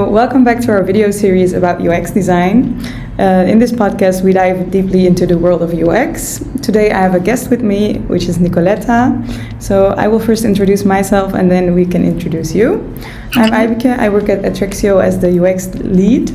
Welcome back to our video series about UX design. In this podcast, we dive deeply into the world of UX. Today, I have a guest with me, which is Nikoleta. So I will first introduce myself, and then we can introduce you. I'm Aybüke. I work at Atrexio as the UX lead.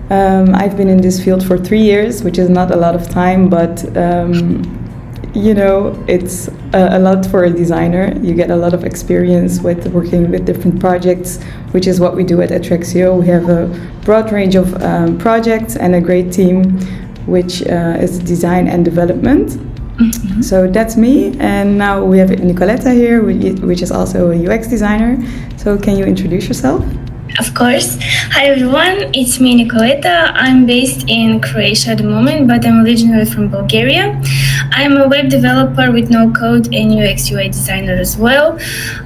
I've been in this field for 3 years, which is not a lot of time, but it's a lot for a designer. You get a lot of experience with working with different projects, which is what we do at Atrexio. We have a broad range of projects and a great team, which is design and development. Mm-hmm. So that's me, and now we have Nikoleta here, which is also a UX designer. So can you introduce yourself? Of course. Hi everyone, it's me Nikoleta. I'm based in Croatia at the moment, but I'm originally from Bulgaria. I'm a web developer with no code and UX UI designer as well.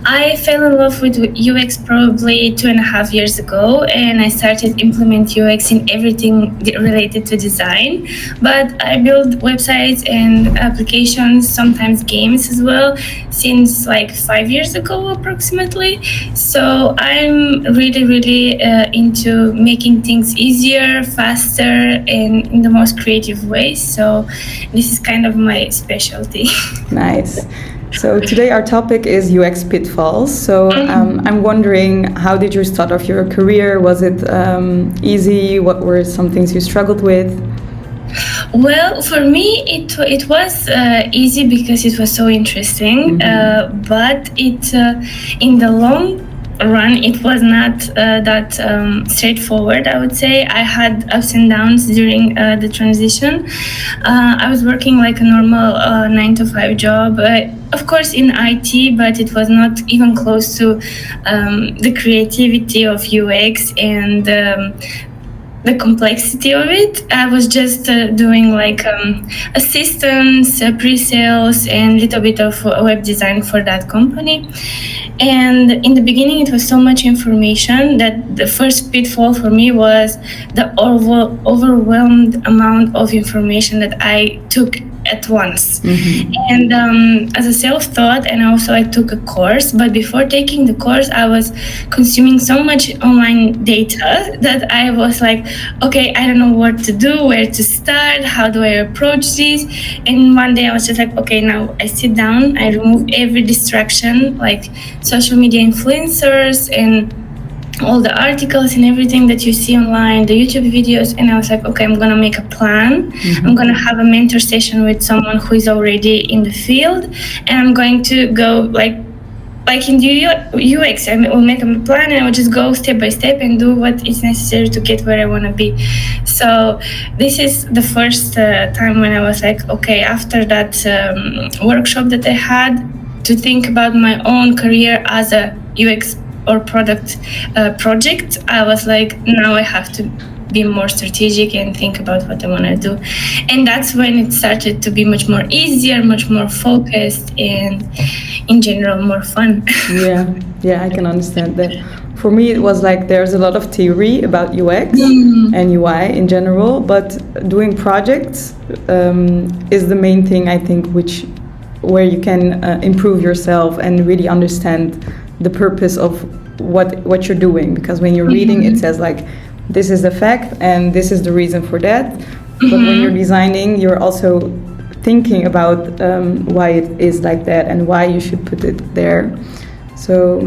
I fell in love with UX probably 2.5 years ago, and I started implement UX in everything related to design. But I build websites and applications, sometimes games as well, since like 5 years ago approximately. So I'm really into making things easier, faster, and in the most creative ways. So this is kind of my specialty. Nice. So today our topic is UX pitfalls. So I'm wondering, how did you start off your career? Was it easy? What were some things you struggled with? Well, for me, it was easy because it was so interesting. But in the long run, it was not that straightforward, I would say. I had ups and downs during the transition. I was working like a normal 9-to-5 job, of course in IT, but it was not even close to the creativity of UX and the complexity of it. I was just doing like assistance, pre-sales, and a little bit of web design for that company. And in the beginning, it was so much information that the first pitfall for me was the overwhelmed amount of information that I took at once. Mm-hmm. And as a self-taught, and also I took a course, but before taking the course, I was consuming so much online data that I was like, okay, I don't know what to do, where to start, how do I approach this? And one day I was just like, okay, now I sit down, I remove every distraction, like social media influencers and all the articles and everything that you see online, the YouTube videos, and I was like, okay, I'm gonna make a plan. Mm-hmm. I'm gonna have a mentor session with someone who is already in the field, and I'm going to go like in the UX. I will make a plan, and I will just go step by step and do what is necessary to get where I want to be. So this is the first time when I was like, okay, after that workshop that I had, to think about my own career as a UX or product project, I was like, now I have to be more strategic and think about what I want to do. And that's when it started to be much more easier, much more focused, and in general more fun. Yeah, I can understand that. For me, it was like there's a lot of theory about UX and UI in general, but doing projects is the main thing, I think, where you can improve yourself and really understand the purpose of what you're doing, because when you're reading, it says like, this is the fact and this is the reason for that, but when you're designing, you're also thinking about why it is like that and why you should put it there. So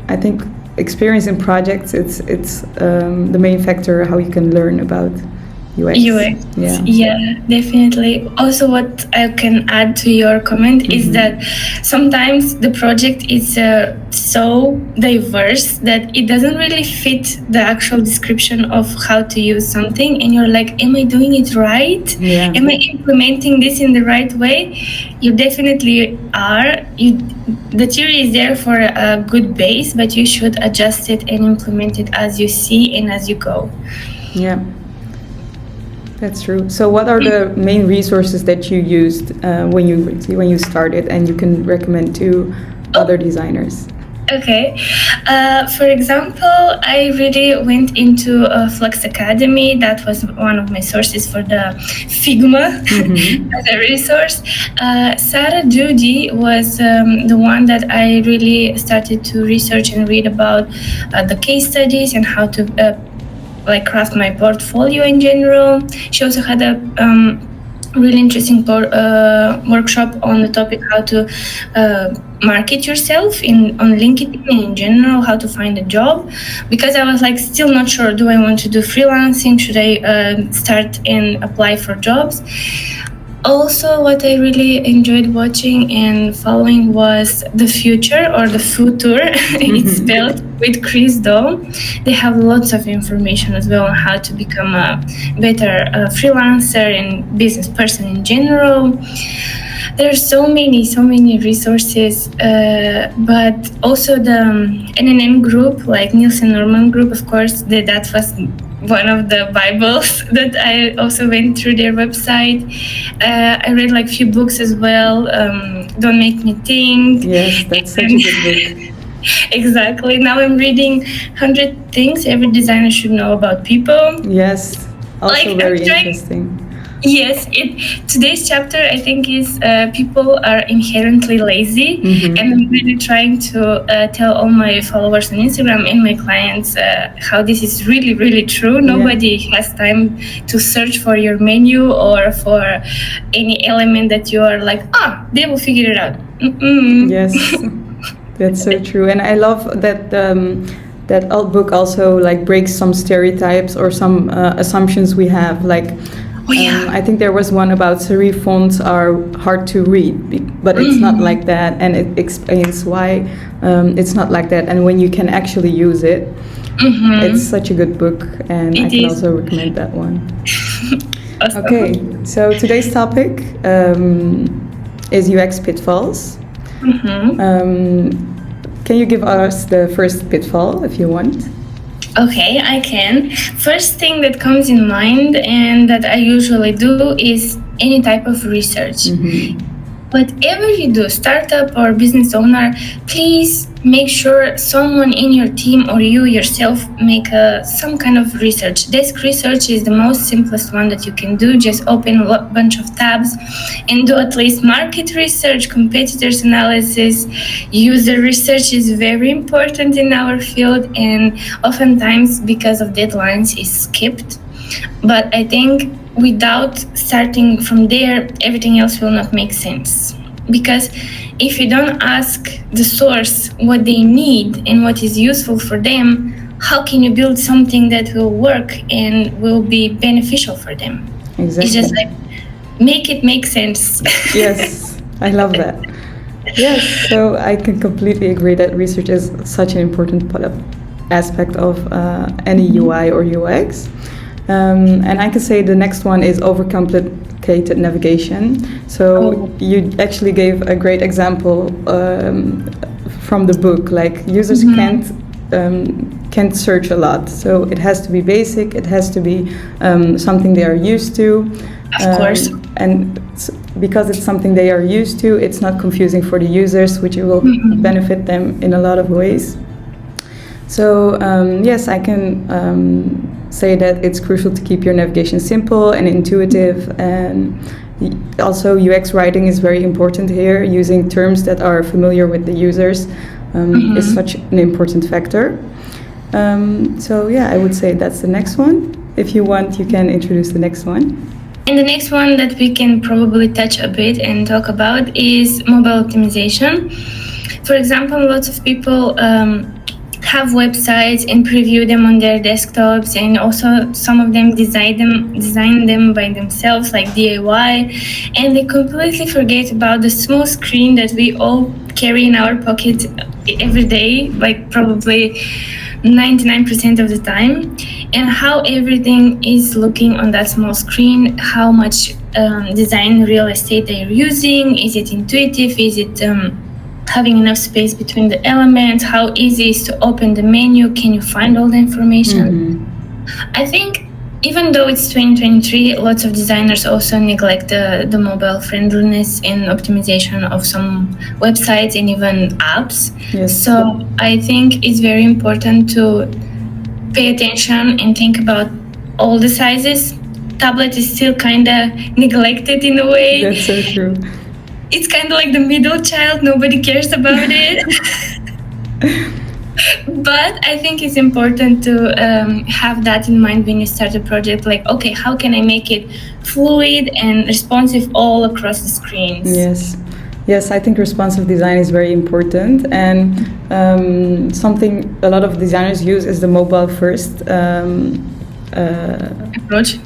I think experience in projects, it's the main factor how you can learn about UX. Yeah, definitely. Also, what I can add to your comment is that sometimes the project is so diverse that it doesn't really fit the actual description of how to use something, and you're like, am I doing it right? Yeah. Am I implementing this in the right way? You definitely are. The theory is there for a good base, but you should adjust it and implement it as you see and as you go. Yeah. That's true. So what are the main resources that you used when you started and you can recommend to other designers? Okay. For example, I really went into Flux Academy. That was one of my sources for the Figma as a resource. Sarah Judy was the one that I really started to research and read about the case studies and how to like craft my portfolio in general. She also had a really interesting workshop on the topic how to market yourself on LinkedIn and in general, how to find a job, because I was like still not sure, do I want to do freelancing, should I start and apply for jobs. Also, what I really enjoyed watching and following was The Future or The Future. It's spelled with Chris Do. They have lots of information as well on how to become a better freelancer and business person in general. There are so many resources, but also the NNN group, like Nielsen Norman group, of course, that was one of the Bibles that I also went through their website. I read like few books as well. Don't Make Me Think. Yes, that's such a good book. Exactly. Now I'm reading 100 Things Every Designer Should Know About People. Yes, also very interesting. Yes, today's chapter I think is people are inherently lazy, and I'm really trying to tell all my followers on Instagram and my clients how this is really true. Nobody has time to search for your menu or for any element that you are like, they will figure it out. Yes, that's so true, and I love that. That book also like breaks some stereotypes or some assumptions we have, like. I think there was one about serif fonts are hard to read, but it's not like that, and it explains why it's not like that, and when you can actually use it. It's such a good book, and I can also recommend that one. Awesome. Okay, so today's topic is UX pitfalls. Can you give us the first pitfall if you want? Okay, I can. First thing that comes in mind and that I usually do is any type of research. Whatever you do, startup or business owner, please make sure someone in your team or you yourself make some kind of research. Desk research is the most simplest one that you can do. Just open a bunch of tabs and do at least market research, competitors analysis. User research is very important in our field, and oftentimes because of deadlines is skipped. But I think without starting from there, everything else will not make sense. Because if you don't ask the source what they need and what is useful for them, how can you build something that will work and will be beneficial for them? Exactly. It's just like, make it make sense. Yes, I love that. Yes, so I can completely agree that research is such an important aspect of any UI or UX. And I can say the next one is overcomplicated navigation. So you actually gave a great example from the book. Like users can't search a lot, so it has to be basic. It has to be something they are used to. Of course. And because it's something they are used to, it's not confusing for the users, which will benefit them in a lot of ways. So yes, I can say that it's crucial to keep your navigation simple and intuitive, and also UX writing is very important here. Using terms that are familiar with the users is such an important factor. So yeah, I would say that's the next one. If you want, you can introduce the next one. And the next one that we can probably touch a bit and talk about is mobile optimization. For example, lots of people have websites and preview them on their desktops, and also some of them design them by themselves, like DIY, and they completely forget about the small screen that we all carry in our pocket every day, like probably 99% of the time, and how everything is looking on that small screen, how much design real estate they're using, is it intuitive, is it having enough space between the elements, how easy is to open the menu, can you find all the information? I think even though it's 2023, lots of designers also neglect the mobile friendliness and optimization of some websites and even apps. Yes. So I think it's very important to pay attention and think about all the sizes. Tablet is still kind of neglected in a way. That's so true. It's kind of like the middle child, nobody cares about it. But I think it's important to have that in mind when you start a project, like, okay, how can I make it fluid and responsive all across the screens? Yes, I think responsive design is very important, and something a lot of designers use is the mobile first approach.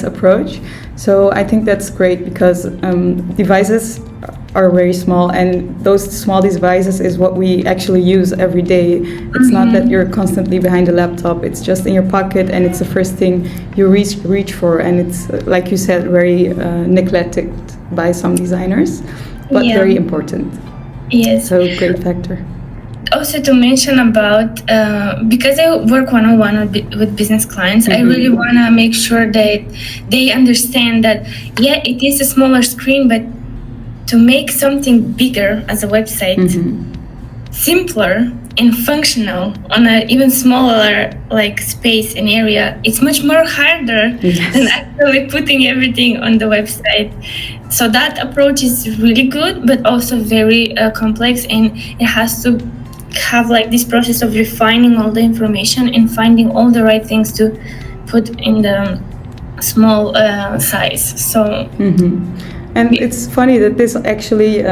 Approach. So I think that's great because devices are very small, and those small devices is what we actually use every day. It's not that you're constantly behind a laptop, it's just in your pocket, and it's the first thing you reach for, and it's, like you said, very neglected by some designers, but very important. Yes. So great factor. Also to mention about, because I work one-on-one with business clients, I really want to make sure that they understand that, it is a smaller screen, but to make something bigger as a website, simpler and functional on an even smaller like space and area, it's much more harder than actually putting everything on the website. So that approach is really good, but also very complex, and it has to have like this process of refining all the information and finding all the right things to put in the small size. So and it's funny that this actually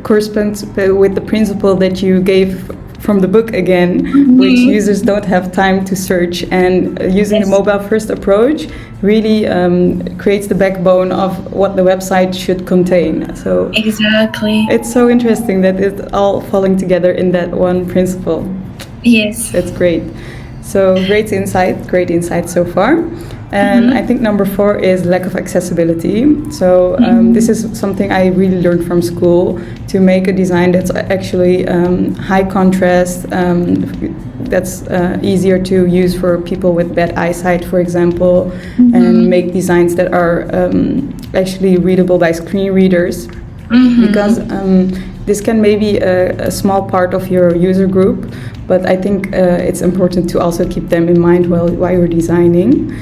corresponds with the principle that you gave from the book again, which users don't have time to search, and using the mobile first approach really creates the backbone of what the website should contain. So exactly, it's so interesting that it's all falling together in that one principle. Yes, that's great. So great insight so far. And I think number 4 is lack of accessibility. So this is something I really learned from school, to make a design that's actually high contrast, that's easier to use for people with bad eyesight, for example, and make designs that are actually readable by screen readers. Because this can be a small part of your user group, but I think it's important to also keep them in mind while you're designing.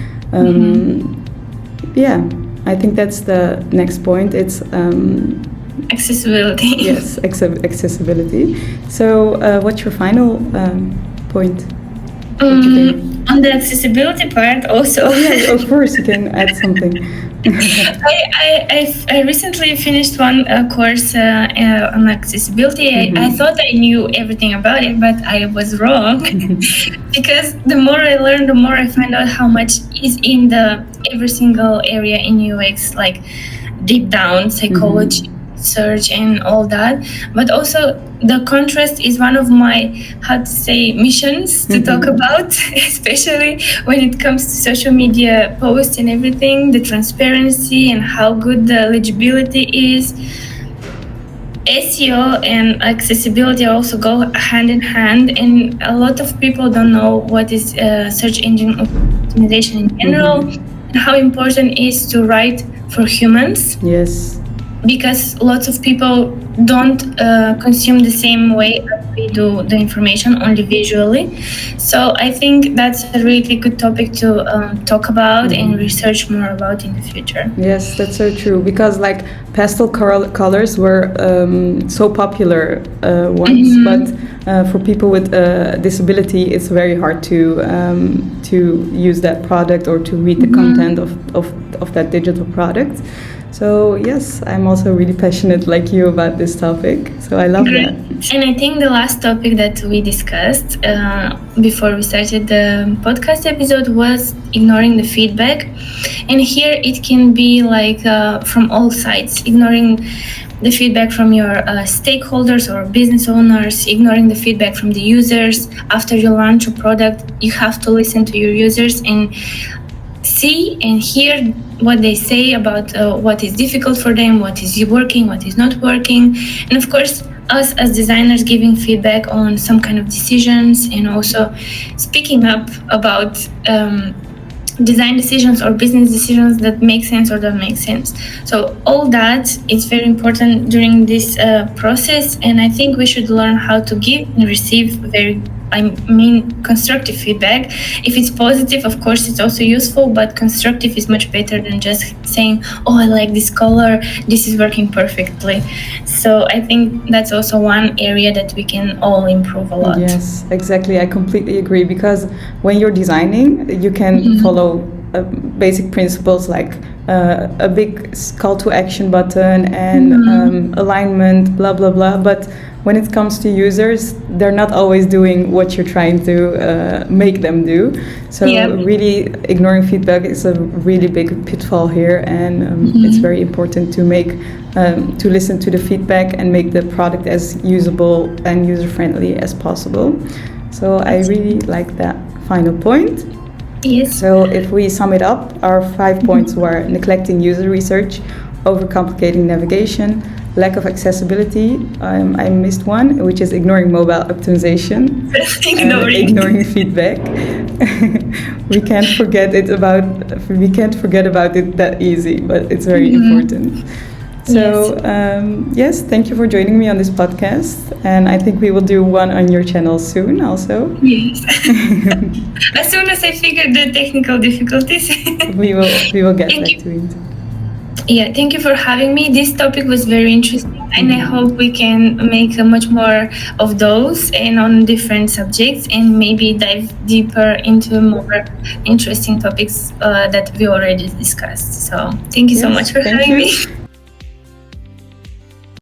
I think that's the next point. It's accessibility. Yes, accessibility. So what's your final point? On the accessibility part also. Of course, you can add something. I recently finished one course on accessibility. I thought I knew everything about it, but I was wrong. Because the more I learn, the more I find out how much is in every single area in UX, like deep down psychology, search and all that. But also the contrast is one of my, missions to talk about, especially when it comes to social media posts and everything, the transparency and how good the legibility is. SEO and accessibility also go hand in hand, and a lot of people don't know what is search engine optimization in general, and how important it is to write for humans. Yes. Because lots of people don't consume the same way as we do the information, only visually. So I think that's a really good topic to talk about and research more about in the future. Yes, that's so true. Because like pastel colors were so popular once, but for people with disability, it's very hard to use that product or to read the content of that digital product. So yes, I'm also really passionate like you about this topic. So I love that. And I think the last topic that we discussed before we started the podcast episode was ignoring the feedback. And here it can be like from all sides, ignoring the feedback from your stakeholders or business owners, ignoring the feedback from the users. After you launch a product, you have to listen to your users and see and hear what they say about what is difficult for them, what is working, what is not working. And of course, us as designers giving feedback on some kind of decisions, and also speaking up about design decisions or business decisions that make sense or don't make sense. So all that is very important during this process, and I think we should learn how to give and receive constructive feedback. If it's positive, of course, it's also useful, but constructive is much better than just saying, oh, I like this color, this is working perfectly. So I think that's also one area that we can all improve a lot. Yes, exactly. I completely agree, because when you're designing, you can follow basic principles like a big call to action button and alignment, blah, blah, blah. But when it comes to users, they're not always doing what you're trying to make them do. So really ignoring feedback is a really big pitfall here, and it's very important to make to listen to the feedback and make the product as usable and user-friendly as possible. So I really like that final point. Yes. So if we sum it up, our 5 points were neglecting user research, overcomplicating navigation, lack of accessibility. I missed one, which is ignoring mobile optimization. Ignoring feedback. We can't forget about it that easy, but it's very important. So yes, thank you for joining me on this podcast, and I think we will do one on your channel soon also. Yes. As soon as I figure the technical difficulties. we will get back to it. Yeah, thank you for having me. This topic was very interesting, and I hope we can make much more of those and on different subjects, and maybe dive deeper into more interesting topics that we already discussed. So thank you so much for having me.